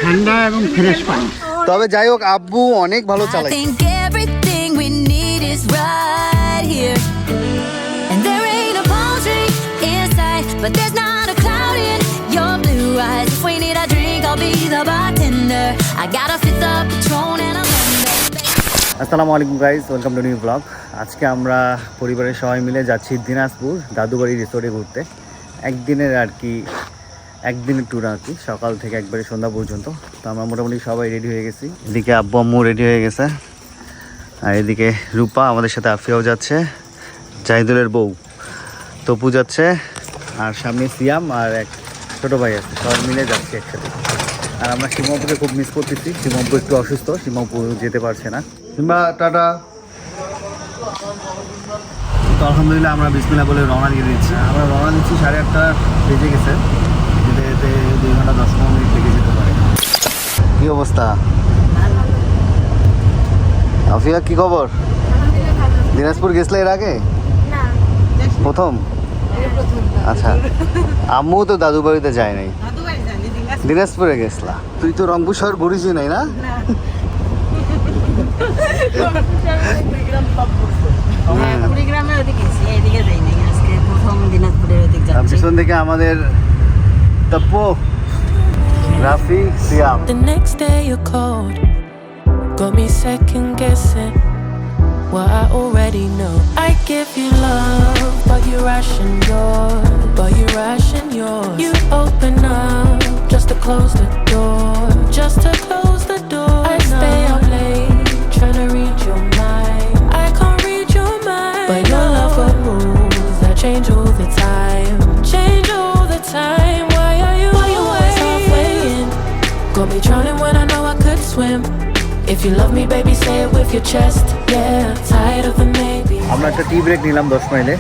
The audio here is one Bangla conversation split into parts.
ঠান্ডা এবং ফ্রেশ পানি। তবে যাই হোক আব্বু অনেক ভালো চালায়। আসসালামু আলাইকুম guys, welcome to new blog. আজকে আমরা পরিবারের সবাই মিলে যাচ্ছি দিনাজপুর দাদুবাড়ি রিসোর্টে ঘুরতে। একদিনের ট্যুর আর কি, সকাল থেকে একবারে সন্ধ্যা পর্যন্ত। তো আমরা মোটামুটি সবাই রেডি হয়ে গেছি। এদিকে আব্বু আম্মু রেডি হয়ে গেছে, আর এদিকে রূপা আমাদের সাথে, আফিয়াও যাচ্ছে, জাহিদুলের বউ তপু যাচ্ছে, আর সামনে সিয়াম আর এক ছোটো ভাই আছে। সবাই মিলে যাচ্ছি একসাথে। আর আমরা সীমাপুকে খুব মিস করতেছি। সীমাপু একটু অসুস্থ, সীমাপু যেতে পারছে না। Simba tata. তো আলহামদুলিল্লাহ আমরা বিসমিল্লাহ বলে রওনা দিয়ে দিচ্ছি। আমরা রওনা দিচ্ছি 8:30 বেজে গেছে। যেতে যেতে 2 ঘন্টা 10-15 মিনিট লেগে যেতে পারে। কী অবস্থা আফিয়া, কী খবর? দিনাজপুর গেছলে এর আগে? প্রথম? আচ্ছা, আম্মু তো দাদু বাড়িতে যায় নাই, দিনাজপুরে গেছলা। তুই তো রংপুর শহর ঘুরিসই নাই না? পিছন থেকে আমাদের তপ্পু, রাফি, সিয়াম। The next day you called, got me second guessing what I already know. I give you love, but you ration yours. You open up just to close the door, I stay up late trying to read your mind. I can't read your mind, but your love got rules that change all the time. Why are you always halfway in? Got me drowning when I know I could swim. If you love me baby say it with your chest. Yeah, tired of the maybe. আমরা একটা টি ব্রেক নিলাম 10 মাইলে।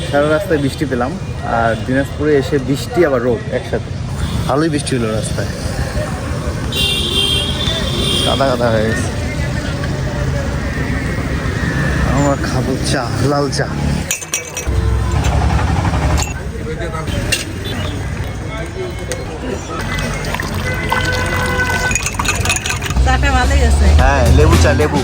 সারা রাস্তায় বৃষ্টি পেলাম, আর দিনাজপুরে এসে বৃষ্টি আবার রোদ একসাথে। ভালোই বৃষ্টি হলো রাস্তায়, কাদা কাদা হয়ে গেছে। আমরা খাবো চা, লাল চা। হ্যাঁ, লেবু চা, লেবু।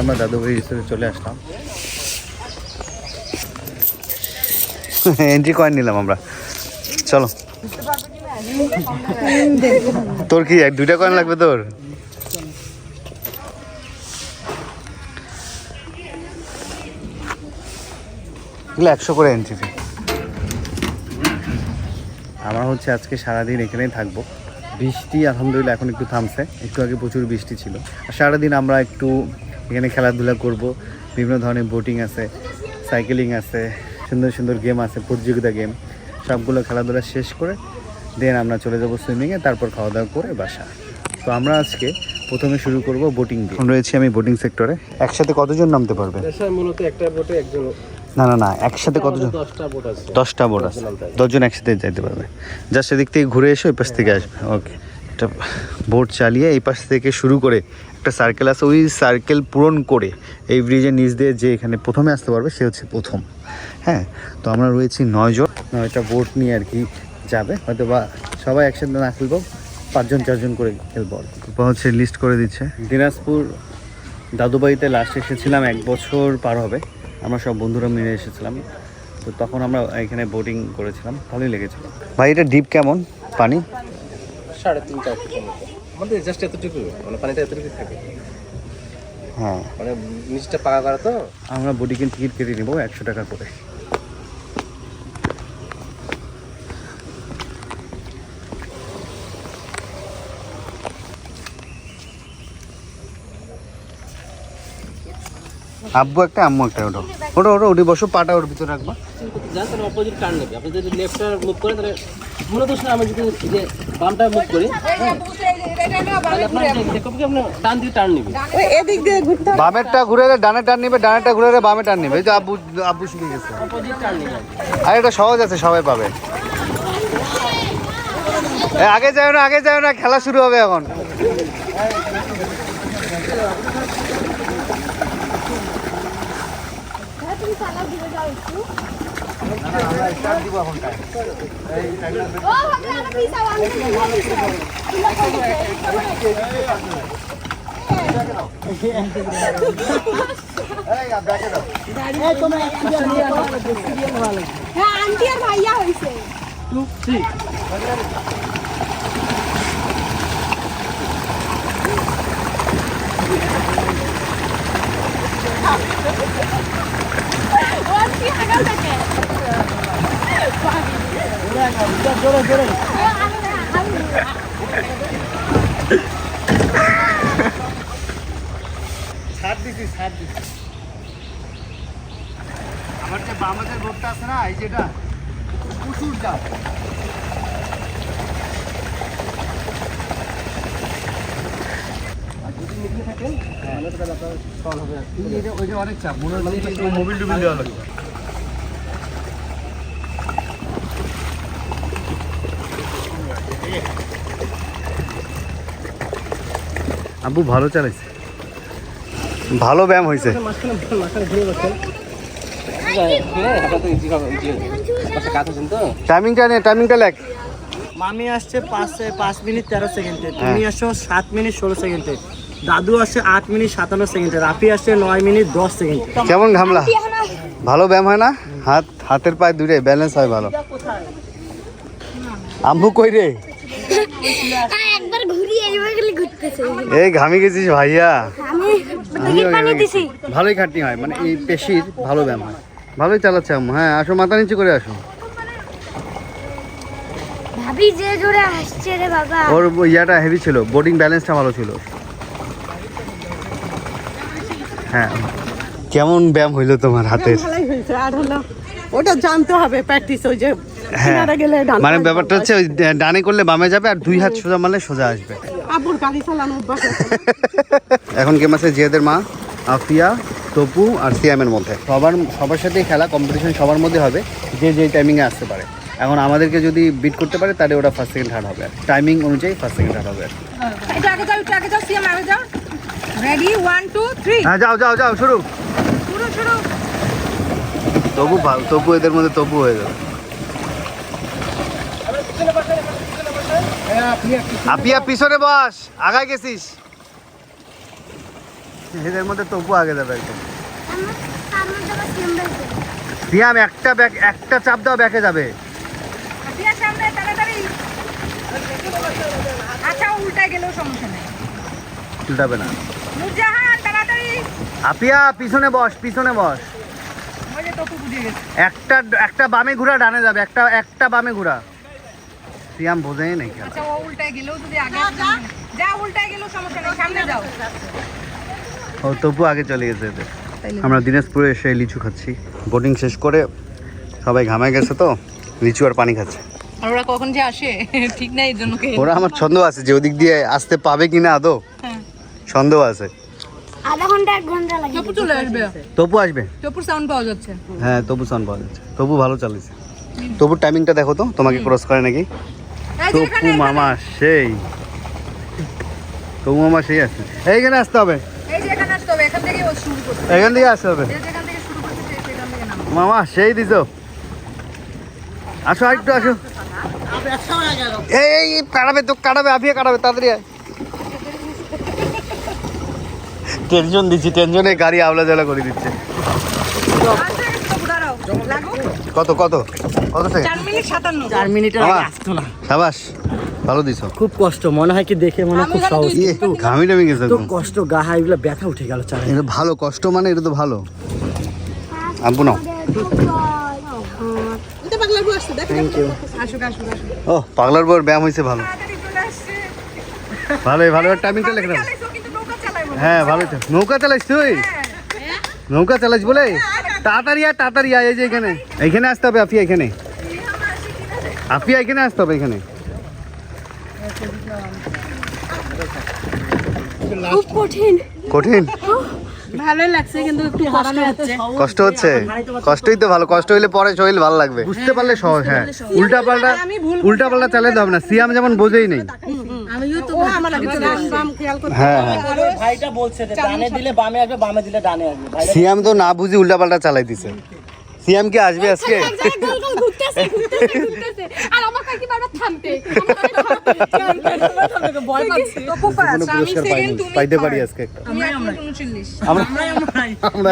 আমরা দাদুবাড়ি রিসোর্টে চলে আসলাম। এন্ট্রি কয়েন নিলাম আমরা। চলো, তোর কি 1-2টা কয়েন লাগবে তোর? এগুলো 100 করে এন্ট্রি ফি। আমরা হচ্ছে আজকে সারাদিন এখানেই থাকবো। বৃষ্টি আলহামদুলিল্লাহ এখন একটু থামছে, একটু আগে প্রচুর বৃষ্টি ছিল। আর সারাদিন আমরা একটু এখানে খেলাধুলা করব। বিভিন্ন ধরনের বোটিং আছে, সাইকেলিং আছে, সুন্দর সুন্দর গেম আছে, প্রতিযোগিতা গেম। সবগুলো খেলাধুলা শেষ করে দেন আমরা চলে যাবো সুইমিংয়ে, তারপর খাওয়া দাওয়া করে বাসা। তো আমরা আজকে প্রথমে শুরু করব বোটিং দিয়ে। রয়েছি আমি বোটিং সেক্টরে। একসাথে কতজন নামতে পারবে? মূলত একটা বোটে একজন। না, একসাথে কতজন? 10টা বোট আছে, 10 জন একসাথে যাইতে পারবে। জাস্ট এদিক থেকে ঘুরে এসে ওই পাশ থেকে আসবে। ওকে, একটা বোট চালিয়ে এই পাশ থেকে শুরু করে একটা সার্কেল আছে, ওই সার্কেল পূরণ করে এই ব্রিজের নিচ দিয়ে যে এখানে প্রথমে আসতে পারবে সে হচ্ছে প্রথম। হ্যাঁ, তো আমরা রয়েছি 9 জন, 9টা বোট নিয়ে আর কি যাবে। হয়তো বা সবাই একসাথে না খেলবো, 5-4 জন করে খেলবো। হচ্ছে লিস্ট করে দিচ্ছে। দিনাজপুর দাদুবাড়িতে লাস্ট এসেছিলাম 1 বছর পার হবে। আমরা সব বন্ধুরা মিলে এসেছিলাম, তো তখন আমরা এখানে বোটিং করেছিলাম, ভালোই লেগেছিল। ভাই, এটা ডিপ কেমন পানি? 3.5-4 ফুটের মতো। আমাদের জাস্ট এতটুকু, মানে পানিটা এতটুকু থাকে। হ্যাঁ, মানে নিচটা পাকা করা তো। আমরা বোটিংয়ের টিকিট কেটে নেবো 100 টাকা করে। আব্বু একটা, আম্মু একটা। ওঠো ওঠো ওঠো, উঠে বসো, পাটা ওর ভিতরে রাখবা। যান তাহলে অপোজিট টার্ন নেবে। আপনি যদি লেফটটা মুভ করেন তাহলে মনে করছেন আমি যদি এই যে বামটা মুভ করি তাহলে আপনার দেখো কি আপনি ডান দিকে টার্ন নেবে। এদিক দিয়ে ঘুরতে হবে। বামেরটা ঘুরে গেলে ডানে টার্ন নিবে, ডানেরটা ঘুরে গেলে বামে টার্ন নিবে। এই যে আব্বু আব্বু শিখে গেছে। অপোজিট টার্ন নেবে। আর এটা সহজ আছে, সবাই পাবে। আগে যাও না, আগে যাও না, খেলা শুরু হবে এখন। হ্যাঁ আন্টি আর ভাইয়া হইছে। 2 3 ওর কি হাগাল থাকে জোরে জোরে ছাড় দিছি, ছাড় দিছি। আমার যে বামাদের রোডটা আছে না, এই যেটা প্রচুর চাপ। যদি নিচে থাকেন তাহলে তো আপনার স্টল হবে। ওই যে অনেক চাপ, মনে হচ্ছে মোবিল টুবিল দেওয়া লাগবে। আব্বু ভালো চালাইছে, ভালো ব্যায়াম হয়েছে। মাঝখানে ঘুরে বসেন। হ্যাঁ আপনার তো ইজি হবে, ইজি পাশে কাজ আছেন তো। টাইমিংটা লেখ। মামি আসছে 5 মিনিট 13 সেকেন্ডে, তুমি আসছো 7 মিনিট 16 সেকেন্ডে, দাদু আসছে 8 মিনিট 57 সেকেন্ডে, রাফি আসছে 9 মিনিট 10 সেকেন্ড। কেমন ঘামলা? ভালো ব্যায়াম হয় না? হাতের পায়ে দুটোই ব্যালেন্স হয় ভালো। আম্মু কই রে? একবার ঘুরি এইবার গেলে ঘুরতেছে। এই ঘামি গেছিস ভাইয়া? আমি দেখি পানি দিছি। ভালোই খাটনি হয়, মানে এই পেশির ভালো ব্যায়াম হয়। ভালোই চালাচ্ছে আম্মু। হ্যাঁ আসো, মাথা নিচু করে আসো। ভাবি যে জোরে আসছে রে বাবা। ওর ইয়াটা হেভি ছিল, বোর্ডিং ব্যালেন্সটা ভালো ছিল। হ্যাঁ কেমন ব্যায়াম হইলো তোমার হাতের? ভালোই হয়েছে। আর হলো ওটা জানতে হবে প্র্যাকটিস, ওই যে হ্যাঁ কিনারে গেলে ডান মানে ব্যাপারটা হচ্ছে ওই ডানে করলে বামে যাবে, আর দুই হাত সোজা মারলে সোজা আসবে। আব্বুর গাড়ি চালানো অভ্যাস আছে। এখন গেম আছে জিয়াদের মা, আফিয়া, তপু আর সিয়ামের মধ্যে। সবার সাথেই খেলা, কম্পিটিশন সবার মধ্যে হবে, যে যে টাইমিংয়ে আসতে পারে। এখন আমাদেরকে যদি বিট করতে পারে তাহলে ওরা ফার্স্ট সেকেন্ড থার্ড হবে, টাইমিং অনুযায়ী ফার্স্ট সেকেন্ড থার্ড হবে। এটা আগে যাও, একটু আগে যাও, সিএম আগে যাও। রেডি 1 2 3 হ্যাঁ যাও যাও যাও, শুরু। শুরু শুরু। তপু এদের মধ্যে তপু হয়ে যাবে। আপিয়া পিছনে বস, আগায় গেছিস। এদের মধ্যে তপু আগে যাবে একদম। সিয়াম একটা চাপ দাও, ব্যাকে যাবে। আপিয়া সামনে তাড়াতাড়ি। আচ্ছা উল্টা গেলেও সমস্যা নেই। উল্টাবে না। নূরজাহান তাড়াতাড়ি। আপিয়া পিছনে বস, পিছনে বস। ওই যে তপু বুঝে গেছে। একটা বামে ঘোরা, ডানে যাবে। একটা বামে ঘোরা। সিয়াম বোঝেই নাই খেলা। আচ্ছা ও উল্টায় গেলেও যদি আগে যা উল্টায় গেলেও সমস্যা নেই, সামনে যাও। ও তপু আগে চলে গেছে এদের। আমরা দিনাজপুরে এসে লিচু খাচ্ছি। বোটিং শেষ করে সবাই ঘামায় গেছে তো লিচু আর পানি খাচ্ছে। আর ওরা কখন যে আসে ঠিক নাই, এই জন্য ওরা আমার সন্দেহ আছে যে ওদিক দিয়ে আসতে পাবে কিনা আদৌ, সন্দেহ আছে। আধা ঘন্টা 1 ঘন্টা লাগে। তপু চলে আসবে। তপু আসবে। তপুর সাউন্ড পাওয়া যাচ্ছে। হ্যাঁ তপু সাউন্ড পাওয়া যাচ্ছে। তপু ভালো চালিয়েছে। তপুর টাইমিংটা দেখো তো, তোমাকে ক্রস করে নাকি। তপু মামা সেই, তপু মামা সেই আছে। এইখানে আসতে হবে, এই যে এখানে আসতে হবে, এখান থেকে ও শুরু করতে। এখান থেকে আসতে হবে। যেখান থেকে শুরু করতে সেখান থেকে নামো। মামা সেই দিছো। আসো একটু আসো। এই কাটাবে তো, কাটাবে, আপিয়া কাটাবে, তাড়াতাড়ি আয়। টেনশন দিচ্ছি, টেনশনে গাড়ি আওলা জ্বালা করে দিচ্ছে। দাঁড়াও, লাগো। কত কত কত সেকেন্ড? 4 মিনিট 57। 4 মিনিটের আগে আসতো না। সাবাস, ভালো দিছো। খুব কষ্ট, মনে হয় কি দেখে মনে হয় খুব সহজ, ইয়ে, ঘামি টামি গেছে তো একদম। কষ্ট, গা হাইগুলো ব্যথা উঠে গেল চারে। এটা ভালো কষ্ট, মানে এটা তো ভালো। আব্বু নাও। এটা পাগলার বউ আসছে, দেখো। Thank you. আসুক আসুক আসুক। ও পাগলার বউর ব্যায়াম হয়েছে ভালো। তাড়াতাড়ি চলে আসছে। ভালোই ভালো, টাইমিংটা লেখা দাও। চালাইছো কিন্তু নৌকা চালাইবো। হ্যাঁ ভালো। নৌকা চালাইছ তুই? নৌকা চালাইছ বলে? হ্যাঁ, তাড়াতাড়ি আয়, এই যে এখানে আসতে হবে আফিয়া, এখানে আসতে হবে এখানে। খুব কঠিন। কঠিন ভালোই লাগছে কিন্তু একটু কষ্ট হচ্ছে, কষ্টই তো ভালো, কষ্ট হইলে পরে শরীর ভালো লাগবে, বুঝতে পারলে সহজ। হ্যাঁ, উল্টা পাল্টা চালাতে হবে না, সিয়াম যেমন বোঝেই নেই। হ্যাঁ ভাইটা বলছে যে ডানে দিলে বামে আসবে, বামে দিলে ডানে আসবে। সিয়াম তো না বুঝি উল্টা পাল্টা চালাই দিছে। সিয়াম কি আসবে আজকে? আর আমার কাকি বারবার থামতে। ভয় পাচ্ছি। কোনো পুরস্কার পাইতে পারি আজকে। আমরা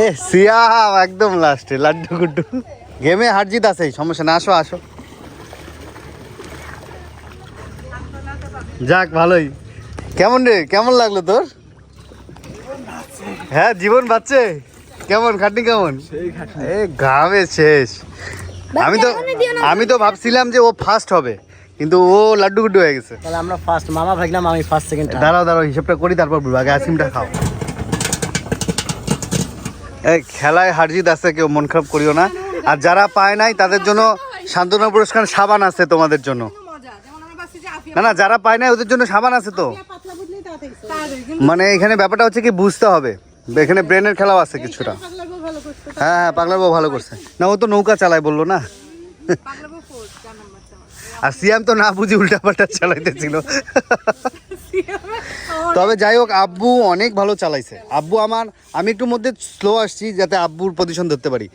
এ সিয়াম একদম লাস্টে লাড্ডু গুড্ডু। গেমে হার জিত আছে, সমস্যা না, আসো। যাক ভালোই। কেমন লাগলো তোর? হ্যাঁ জীবন বাঁচছে। কেমন খাটনি কেমন? এ ঘামে শেষ। আমি তো ভাবছিলাম যে ও ফার্স্ট হবে, কিন্তু ও লাড্ডু গুড্ডু হয়ে গেছে। তাহলে আমরা ফার্স্ট, মামা ভাগলাম আমি ফার্স্ট, সেকেন্ড। দাঁড়াও হিসাবটা করি, তারপর বলবো। আগে আইসক্রিমটা খাও। এই খেলায় হার জিত আছে, কেউ মন খারাপ করিও না। আর যারা পায় নাই তাদের জন্য সান্ত্বনা পুরস্কার সাবান আছে তোমাদের জন্য। না যারা পায় নাই ওদের জন্য সাবান আছে তো। মানে এখানে ব্যাপারটা হচ্ছে কি, বুঝতে হবে, এখানে ব্রেনের খেলাও আছে কিছুটা। হ্যাঁ পাগলার বউ ভালো করছে না, ও তো নৌকা চালায় বললো না। আর সিয়াম তো না বুঝি উল্টা পাল্টা চালাইতেছিল। তবে যাই হোক, আব্বু অনেক ভালো চালাইছে। আমি একটু মধ্যে স্লো আসছি যাতে আব্বুর পজিশন ধরতে পারি।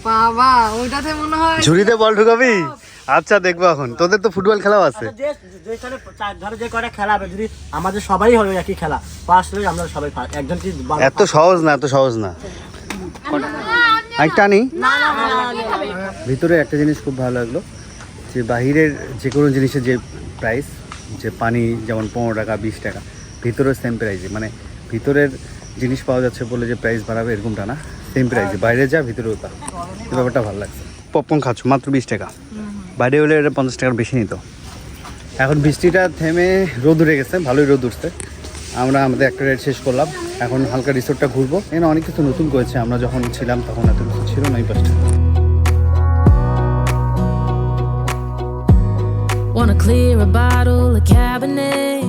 বাবা ওইটাতে মনে হয় ঝুড়িতে বল ঢুকাবি? আচ্ছা দেখবো এখন। তোদের তো ফুটবল খেলাও আছে। যে কটা খেলা হবে, যদি আমাদের সবাই হবে একই খেলা, ফার্স্ট হলে আমরা সবাই একজন কি। এত সহজ না। একটা নেই ভিতরে। একটা জিনিস খুব ভালো লাগলো যে বাহিরের যে কোনো জিনিসের যে প্রাইস, যে পানি যেমন 15 টাকা 20 টাকা, ভিতরেও সেম প্রাইসে। মানে ভিতরের জিনিস পাওয়া যাচ্ছে বলে যে প্রাইস বাড়াবে এরকমটা না, সেম প্রাইসে। বাইরে যা ভিতরেও তা, এই ব্যাপারটা ভালো লাগছে। পপকর্ন খাচ্ছ মাত্র 20 টাকা, বাইরে হলে এটা 50 টাকার বেশি নিত। এখন বৃষ্টিটা থেমে রোদ উঠে গেছে, ভালোই রোদ উঠছে। আমরা আমাদের একটা রাইড শেষ করলাম, এখন হালকা রিসোর্টটা ঘুরবো। এখানে অনেক কিছু নতুন করেছে, আমরা যখন ছিলাম তখন এত কিছু ছিল না এই পাশটা। Wanna clear a bottle of Cabernet.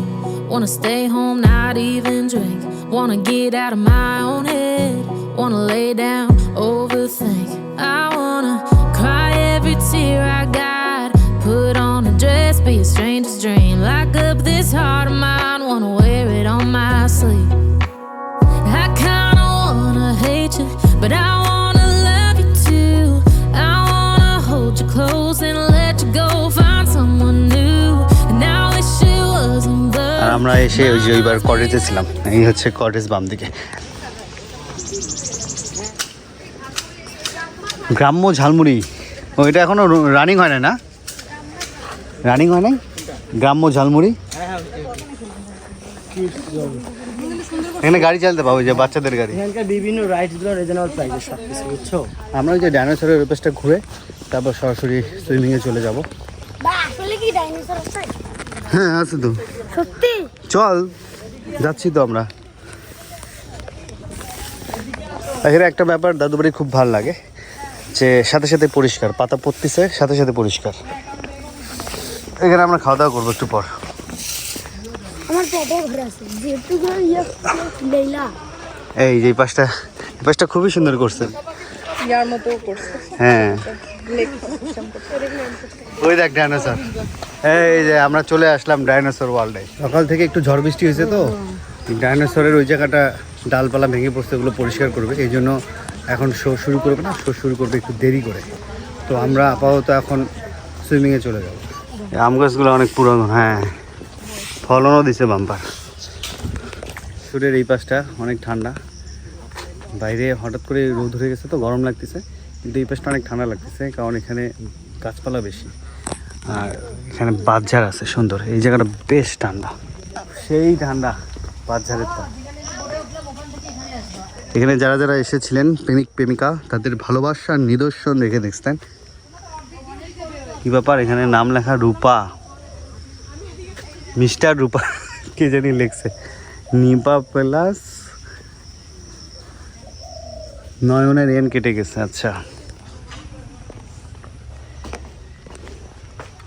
Wanna stay home, not even drink. Wanna get out of my own head. Wanna lay down, overthink. I wanna cry every tear I got. Put on a dress, be a stranger's dream. Lock up this heart of mine, wanna wear it on my sleeve. I kinda wanna hate you, but I wanna love you too. I wanna hold you close and let you go, find someone new. And I wish it wasn't but আর আমরা এসে ওই যে ওইবার কটেজে ছিলাম। এই হচ্ছে কটেজ বাম দিকে। গ্রাম্য ঝালমুড়ি, ওইটা এখনো রানিং হয় না? রানিং হয় নাই গ্রাম্য ঝালমুড়ি। এখানে গাড়ি চালাতে পাবো, যে বাচ্চাদের গাড়ি। এখানকার বিভিন্ন রাইডসগুলো রিজনাল প্রাইসে সব কিছু, বুঝছো? আমরা ওই যে ডাইনোসরের ওপেসটা ঘুরে তারপর সরাসরি সুইমিংয়ে চলে যাব। আসলে কি ডাইনোসর আছে? হ্যাঁ আছে তো। সত্যি? চল, যাচ্ছি তো আমরা। এখানে একটা ব্যাপার দাদু বাড়ি খুব ভালো লাগে, যে সাথে সাথে পরিষ্কার, পাতা পড়তেছে সাথে সাথে পরিষ্কার। এখানে আমরা খাওয়া দাওয়া করবো একটু পর। আমার পেটে ঘুরে আছে যেহেতু লেইলা। এই যে এই পাশটা খুবই সুন্দর করছে, ইয়ার মতো করছে। হ্যাঁ ওই দেখ ডাইনোসর। এই যে আমরা চলে আসলাম ডাইনোসর ওয়ার্ল্ডে। সকাল থেকে একটু ঝড় বৃষ্টি হয়েছে তো, ডাইনোসরের ওই জায়গাটা ডালপালা ভেঙে পড়ছে, ওগুলো পরিষ্কার করবে। এই জন্য এখন শো শুরু করবে না, শো শুরু করবে একটু দেরি করে। তো আমরা আপাতত এখন সুইমিংয়ে চলে যাবো। আম গাছগুলো অনেক পুরনো, হ্যাঁ ফলনও দিছে বাম্পার। সুরের এই পাশটা অনেক ঠান্ডা, বাইরে হঠাৎ করে রোদ হয়ে গেছে তো গরম লাগতেছে, কিন্তু এই পাশটা অনেক ঠান্ডা লাগতেছে, কারণ এখানে গাছপালা বেশি আর এখানে বাঁধঝাড় আছে সুন্দর। এই জায়গাটা বেশ ঠান্ডা, সেই ঠান্ডা বাঁধঝাড়ের তো। এখানে যারা যারা এসেছিলেন প্রেমিক প্রেমিকা, তাদের ভালোবাসার নিদর্শন রেখে দেখতেন। কী ব্যাপার, এখানে নাম লেখা রূপা, মিস্টার রূপা কে জানি লিখছে, নিপা প্লাস নয়নের এন কেটে গেছে। আচ্ছা,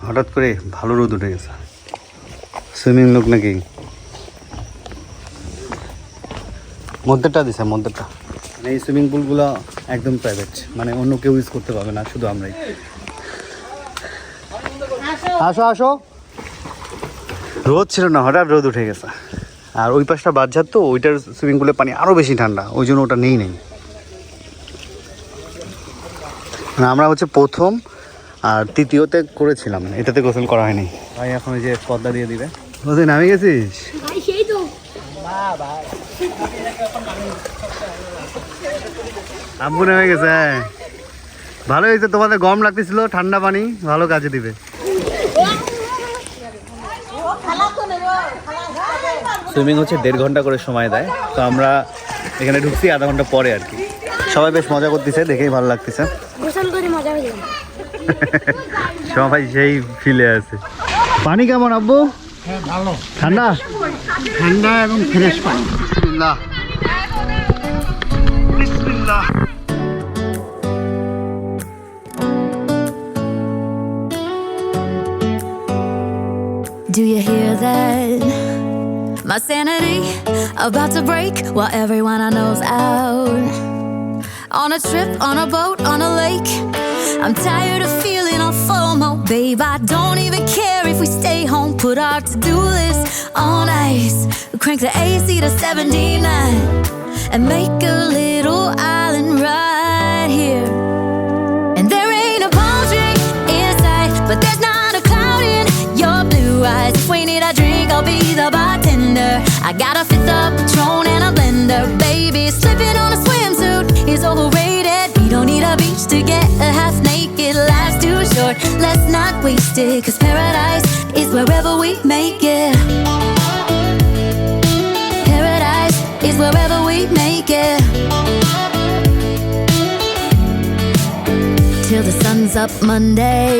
হঠাৎ করে ভালো রোদ উঠে গেছে। সুইমিং লোক নাকি? মধ্যেটা দিছে, মধ্যেটা। মানে এই সুইমিং পুলগুলো একদম প্রাইভেট, মানে অন্য কেউ ইউজ করতে পারবে না, শুধু আমরাই। আসো আসো। রোদ ছিল না, হঠাৎ রোদ উঠে গেছে। আর ওই পাশটা বাজার তো, ওইটার সুইমিং পুলের পানি আরও বেশি ঠান্ডা, ওই জন্য ওটা নেই। আমরা হচ্ছে প্রথম আর তৃতীয়তে করেছিলাম, এটাতে গোসল করা হয়নি। ভাই এখন ওই যে পদ্মা দিয়ে দিবে। ওদের নামে গেছিস? ভাই সেই তো আব্বু নেমে গেছে। হ্যাঁ, ভালো হয়েছে, তোমাদের গরম লাগতেছিল, ঠান্ডা পানি ভালো কাজে দিবে। সুইমিং হচ্ছে 1.5 ঘন্টা করে সময় দেয়, তো আমরা এখানে ঢুকছি আধা ঘন্টা পরে আর কি। সবাই বেশ মজা করতেছে, দেখেই ভালো লাগতেছে। গোসল করে মজা হয়ে যাবে। সবাই সেই ফিলে আছে। পানি কেমন আব্বু? ভালো, ঠান্ডা ঠান্ডা এবং ফ্রেশ পানি। বিসমিল্লাহ বিসমিল্লাহ। Do you hear that? My sanity about to break while everyone I know's out. On a trip, on a boat, on a lake. I'm tired of feeling all FOMO, babe. I don't even care if we stay home. Put our to-do list on ice. Crank the AC to 79 and make a little island right here. And there ain't a palm tree in sight, but there's not a cloud in your blue eyes. If we need a drink, I'll be the bartender. I got a fifth of Patron and a blender, baby. Slipping on a swimsuit is overrated. We don't need a beach to get half naked. Life's too short, let's not waste it. 'Cause paradise is wherever we make it. Paradise is wherever we make it. Till the sun's up Monday,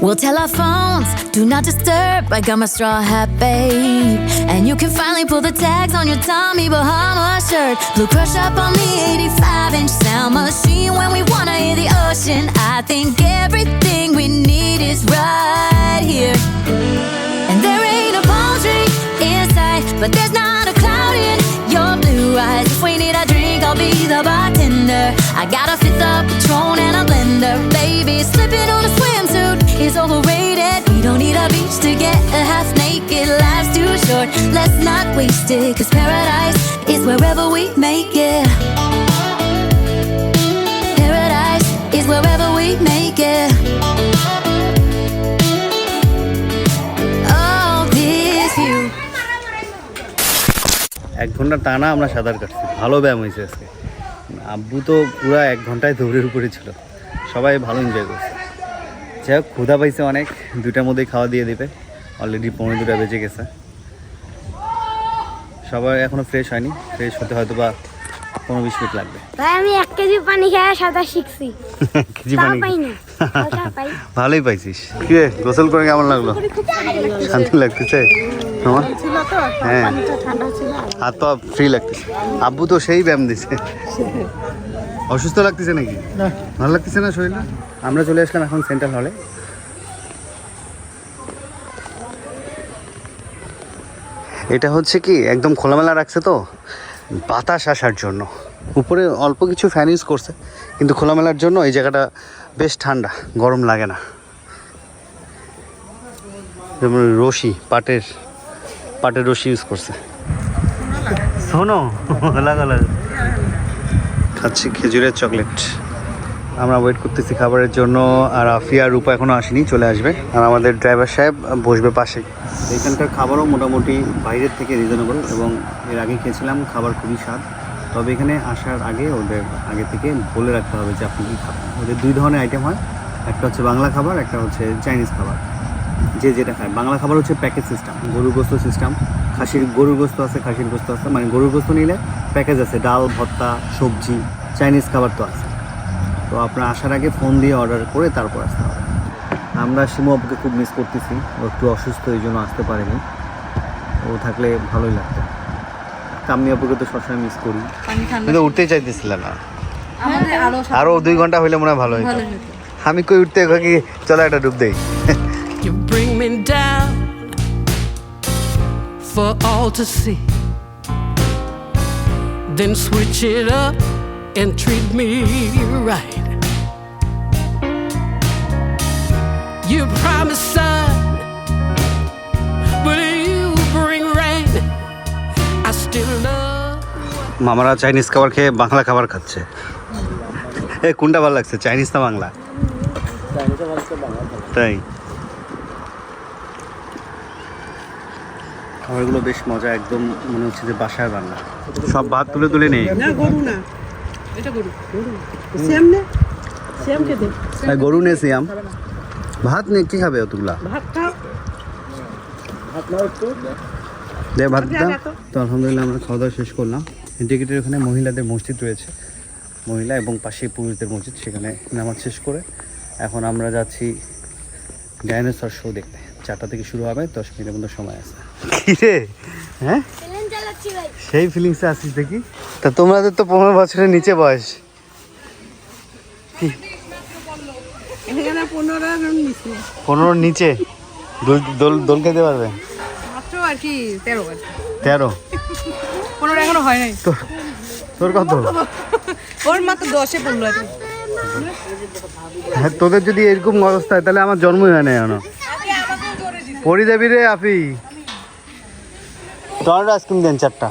we'll tell our phones, do not disturb. I got my straw hat, babe. And you can finally pull the tags on your Tommy Bahama shirt. Blue crush up on the 85-inch sound machine when we wanna hear the ocean. I think everything we need is right here. And there ain't a palm tree in sight, but there's not a cloud in your blue eyes. If we need a drink, I'll be the bartender. I got a fifth of Patron and a blender, baby. Slipping on a swimsuit is overrated. We don't need a beach to get half naked. Life's too short, let's not waste it. 'Cause paradise is wherever we make it. Paradise is wherever we make it. Oh, this view. 1 ঘন্টা টানা আমরা সাঁতার কাটছি, ভালো ব্যায়াম হয়েছে আজকে। আব্বু তো পুরো 1 ঘন্টায় দৌড়ের উপরে ছিল, সবাই ভালো এনজয় করছে। যাই হোক, ক্ষুধা পাইছে অনেক, 2টার মধ্যেই খাওয়া দিয়ে দেবে। অলরেডি 2:45 বেজে গেছে। সবাই এখনো ফ্রেশ হয়নি, ফ্রেশ হতে হয়তো বা 15-20 মিনিট লাগবে। ভাই আমি 1 কেজি পানি খেয়ে সাঁতার শিখছি। কেজি তাও পানি পাই না। ওটা পাই। ভালোই পাইছিস। কি রে, গোসল করে কেমন লাগলো? শান্তি লাগতেছে তোমার? হ্যাঁ, হাত পা ফ্রি লাগতেছে। আব্বু তো সেই ব্যায়াম দিছে। অসুস্থ লাগতেছে নাকি? ভালো লাগতেছে না শরীরটা? আমরা চলে আসলাম এখন সেন্ট্রাল হলে। এটা হচ্ছে কি একদম খোলামেলা রাখছে তো, বাতাস আসার জন্য। উপরে অল্প কিছু ফ্যান ইউজ করছে, কিন্তু খোলামেলার জন্য এই জায়গাটা বেশ ঠান্ডা, গরম লাগে না। যেমন রশি, পাটের রশি ইউজ করছে। শোনো, খাচ্ছি খেজুরের চকলেট। আমরা ওয়েট করতেছি খাবারের জন্য, আর আফিয়া রূপা এখনও আসেনি, চলে আসবে। আর আমাদের ড্রাইভার সাহেব বসবে পাশে। এখানকার খাবারও মোটামুটি বাইরের থেকে রিজনেবল, এবং এর আগে খেয়েছিলাম, খাবার খুবই স্বাদ। তবে এখানে আসার আগে ওদের আগে থেকে বলে রাখতে হবে যে আপনি কী খাবেন। ওদের 2 ধরনের আইটেম হয়, একটা হচ্ছে বাংলা খাবার, একটা হচ্ছে চাইনিজ খাবার। যে যেটা খায়, বাংলা খাবার হচ্ছে প্যাকেজ সিস্টেম, গরুর গোস্ত সিস্টেম। গরুর গোস্ত আছে, খাসির গোস্ত আছে, মানে গরুর গোস্ত নিলে প্যাকেজ আছে, ডাল, ভর্তা, সবজি। চাইনিজ খাবার তো আছে, তো আপনার আসার আগে ফোন দিয়ে অর্ডার করে তারপর আসতে হবে। আমরা শিমু আপুকে খুব মিস করতেছি, ও একটু অসুস্থ, এই জন্য আসতে পারেনি। ও থাকলে ভালোই লাগতো। কাম্মি আপুকে তো সবসময় মিস করি, পানি ঠান্ডা কিন্তু উঠতেই চাইতেছিল না। আমাদের আরও 2 ঘন্টা হইলে মনে হয় ভালো হতো। আমি কই উঠতে কি চলো একটা ডুব দেই। You bring me down for all to see. Then switch it up and treat me right. You promise sun, but you bring rain. I still love. মামারা চাইনিজ খাবার খেয়ে বাংলা খাবার খাচ্ছে। এ কোনটা ভালো লাগছে, চাইনিজ না বাংলা? তাই খাবারগুলো বেশ মজা, একদম মনে হচ্ছে যে বাসায় বাংলা। সব ভাত তুলে তুলে নেই। গরু নে সিয়াম, ভাত নে, কি খাবে অতগুলা? দে ভাত দাও। তো আলহামদুলিল্লাহ আমরা খাওয়া দাওয়া শেষ করলাম। ইন্টিগ্রেটের ওখানে মহিলাদের মসজিদ রয়েছে, মহিলা এবং পাশে পুরুষদের মসজিদ, সেখানে নামাজ শেষ করে এখন আমরা যাচ্ছি ডাইনোসর শো দেখতে। 4টা থেকে শুরু হবে, 10 মিনিটের মতো সময় আছে। কি রে, হ্যাঁ সেই ফিলিংসে আসিস দেখি। তা তোমাদের তো 15 বছরের নিচে বয়স। 15 নিচে দোল খেতে পারবে? মাত্র আর কি 13 13? 15 এখনো হয় নাই। তোর কত? ওর মাত্র 10-এ পড়লো আর কি। হ্যাঁ, তোদের যদি এরকম অবস্থা হয় তাহলে আমার জন্মই হয় না এখনো। পড়ি যাবি রে আপি। টর্নেডো আইসক্রিম দেন 4টা।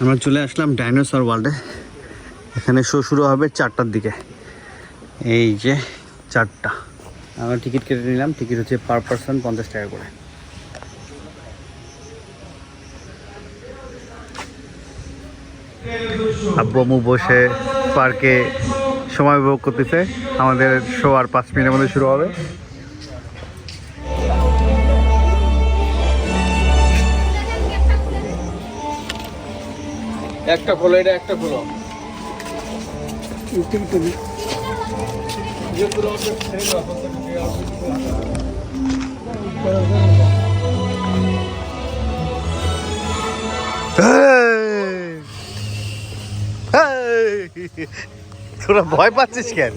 আমরা চলে আসলাম ডাইনোসর ওয়ার্ল্ডে। এখানে শো শুরু হবে 4টার দিকে। এই যে 4টা, আমরা টিকিট কেটে নিলাম। টিকিট হচ্ছে পার পারসন 50 টাকা করে। আব্বু আম্মু বসে পার্কে সময় উপভোগ করতেছে। আমাদের শো আর 5 মিনিটের মধ্যে শুরু হবে। একটা খোলো, এটা একটা খোলো। তোরা ভয় পাচ্ছিস কেন?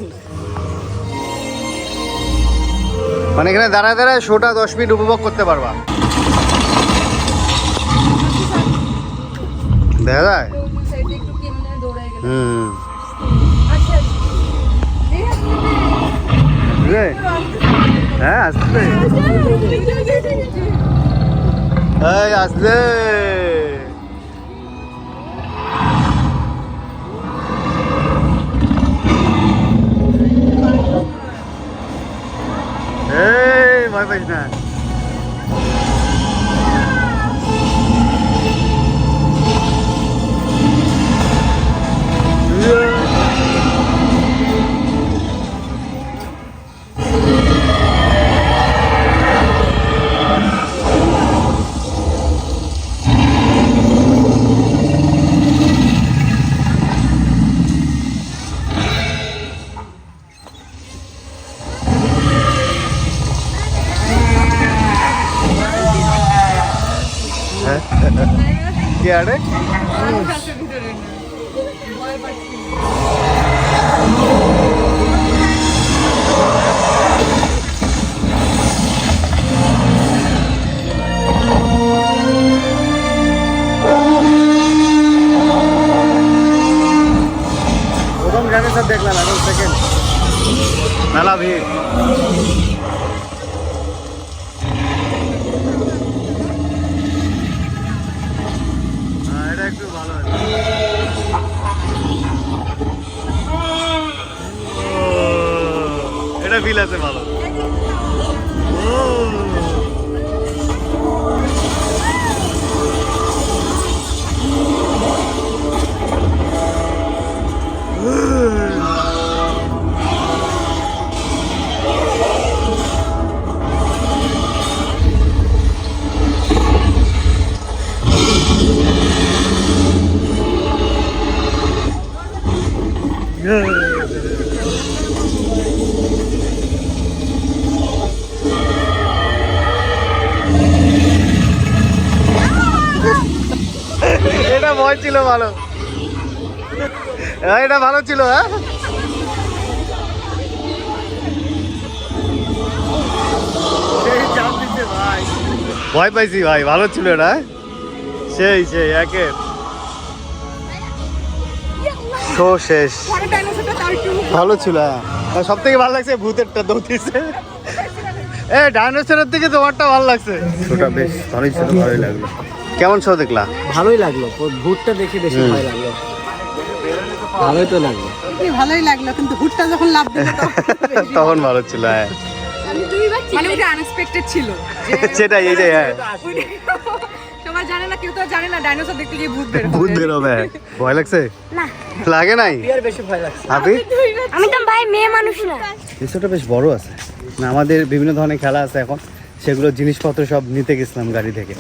মানে এখানে দাঁড়ায় দাঁড়ায় শোটা 10 মিনিট উপভোগ করতে পারবা। দেখা যায়। হ্যাঁ আসলে আসলে ভয় পাইস না। কি আরে প্রথম জানে সব দেখলাম, এখন সেকেন্ড মেলা ভিড়। একটু ভালো এটা ফিল আছে ভালো। এটা ভয় ছিল ভালো, এটা ভালো ছিল। হ্যাঁ ভয় পাইছি ভাই, ভালো ছিল এটা। সেই সেই একে শো শেষ, পরে ডাইনোসরটা তার একটু ভালো ছিল। হ্যাঁ সব থেকে ভালো লাগছে ভূতেরটা দৌড়িয়েছে। এ ডাইনোসরের থেকে তোমারটা ভালো লাগছে। শোটা বেশ ভালোই ছিল, ভালোই লাগলো। কেমন শো দেখলা? ভালোই লাগলো, ভূতটা দেখে বেশি ভয় লাগলো। ভালোই তো লাগলো, ভালোই লাগলো, কিন্তু হুটটা যখন লাভ দিল তখন ভালো ছিল। হ্যাঁ মানে ওটা আনএক্সপেক্টেড ছিল। সেটাই, এই যে হ্যাঁ সবাই জানে না, কেউ তো জানে না ডাইনোসর দেখতে গিয়ে ভূত বের ভূত বেরোবে। ভয় লাগছে? না লাগে নাই? আর বেশি ভয় লাগছে। আপনি আমি তো ভাই মেয়ে মানুষ না। রিসোর্টটা বেশ বড় আছে না, আমাদের বিভিন্ন ধরনের খেলা আছে এখন, সেগুলো জিনিসপত্র সব নিতে গেছিলাম গাড়ি থেকে।